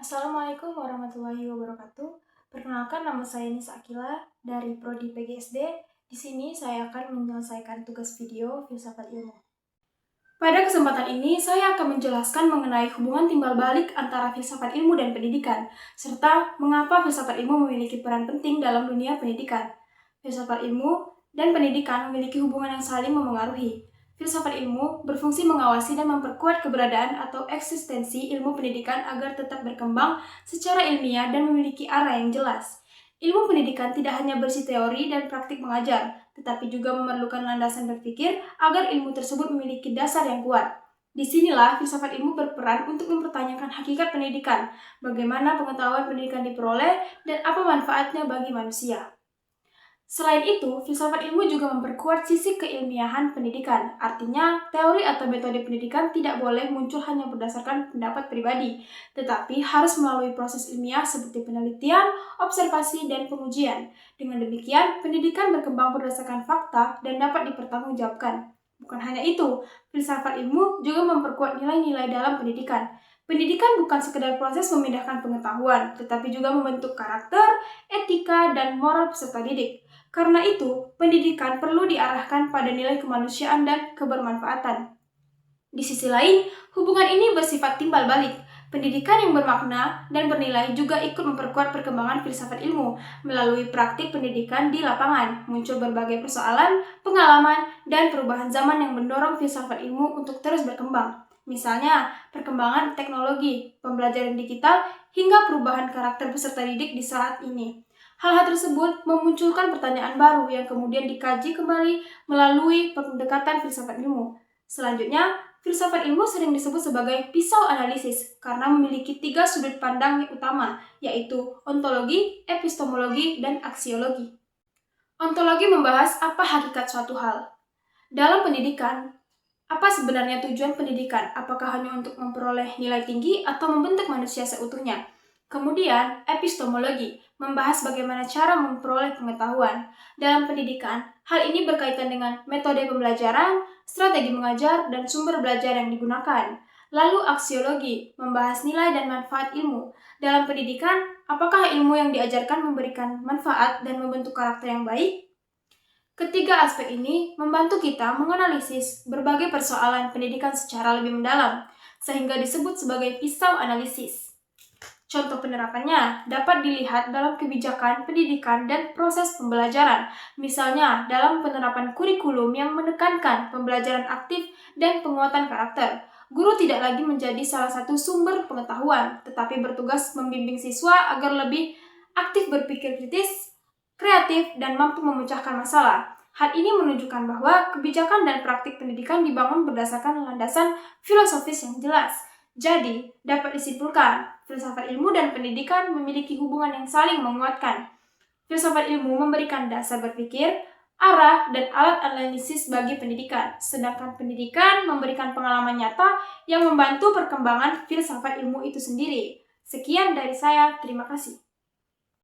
Assalamualaikum warahmatullahi wabarakatuh. Perkenalkan, nama saya Nisa Akila dari Prodi PGSD. Di sini saya akan menyelesaikan tugas video filsafat ilmu. Pada kesempatan ini, saya akan menjelaskan mengenai hubungan timbal balik antara filsafat ilmu dan pendidikan, serta mengapa filsafat ilmu memiliki peran penting dalam dunia pendidikan. Filsafat ilmu dan pendidikan memiliki hubungan yang saling memengaruhi. Filsafat ilmu berfungsi mengawasi dan memperkuat keberadaan atau eksistensi ilmu pendidikan agar tetap berkembang secara ilmiah dan memiliki arah yang jelas. Ilmu pendidikan tidak hanya bersih teori dan praktik mengajar, tetapi juga memerlukan landasan berpikir agar ilmu tersebut memiliki dasar yang kuat. Disinilah filsafat ilmu berperan untuk mempertanyakan hakikat pendidikan, bagaimana pengetahuan pendidikan diperoleh, dan apa manfaatnya bagi manusia. Selain itu, filsafat ilmu juga memperkuat sisi keilmiahan pendidikan. Artinya, teori atau metode pendidikan tidak boleh muncul hanya berdasarkan pendapat pribadi, tetapi harus melalui proses ilmiah seperti penelitian, observasi, dan pengujian. Dengan demikian, pendidikan berkembang berdasarkan fakta dan dapat dipertanggungjawabkan. Bukan hanya itu, filsafat ilmu juga memperkuat nilai-nilai dalam pendidikan. Pendidikan bukan sekedar proses memindahkan pengetahuan, tetapi juga membentuk karakter, etika, dan moral peserta didik. Karena itu, pendidikan perlu diarahkan pada nilai kemanusiaan dan kebermanfaatan. Di sisi lain, hubungan ini bersifat timbal balik. Pendidikan yang bermakna dan bernilai juga ikut memperkuat perkembangan filsafat ilmu. Melalui praktik pendidikan di lapangan, muncul berbagai persoalan, pengalaman, dan perubahan zaman yang mendorong filsafat ilmu untuk terus berkembang. Misalnya, perkembangan teknologi, pembelajaran digital, hingga perubahan karakter peserta didik di saat ini. Hal-hal tersebut memunculkan pertanyaan baru yang kemudian dikaji kembali melalui pendekatan filsafat ilmu. Selanjutnya, filsafat ilmu sering disebut sebagai pisau analisis karena memiliki 3 sudut pandang yang utama, yaitu ontologi, epistemologi, dan aksiologi. Ontologi membahas apa hakikat suatu hal. Dalam pendidikan, apa sebenarnya tujuan pendidikan? Apakah hanya untuk memperoleh nilai tinggi atau membentuk manusia seutuhnya? Kemudian, epistemologi membahas bagaimana cara memperoleh pengetahuan. Dalam pendidikan, hal ini berkaitan dengan metode pembelajaran, strategi mengajar, dan sumber belajar yang digunakan. Lalu aksiologi membahas nilai dan manfaat ilmu. Dalam pendidikan, apakah ilmu yang diajarkan memberikan manfaat dan membentuk karakter yang baik? Ketiga aspek ini membantu kita menganalisis berbagai persoalan pendidikan secara lebih mendalam, sehingga disebut sebagai pisau analisis. Contoh penerapannya dapat dilihat dalam kebijakan pendidikan dan proses pembelajaran, misalnya dalam penerapan kurikulum yang menekankan pembelajaran aktif dan penguatan karakter. Guru tidak lagi menjadi salah satu sumber pengetahuan, tetapi bertugas membimbing siswa agar lebih aktif berpikir kritis, kreatif, dan mampu memecahkan masalah. Hal ini menunjukkan bahwa kebijakan dan praktik pendidikan dibangun berdasarkan landasan filosofis yang jelas. Jadi, dapat disimpulkan, filsafat ilmu dan pendidikan memiliki hubungan yang saling menguatkan. Filsafat ilmu memberikan dasar berpikir, arah, dan alat analisis bagi pendidikan, sedangkan pendidikan memberikan pengalaman nyata yang membantu perkembangan filsafat ilmu itu sendiri. Sekian dari saya, terima kasih.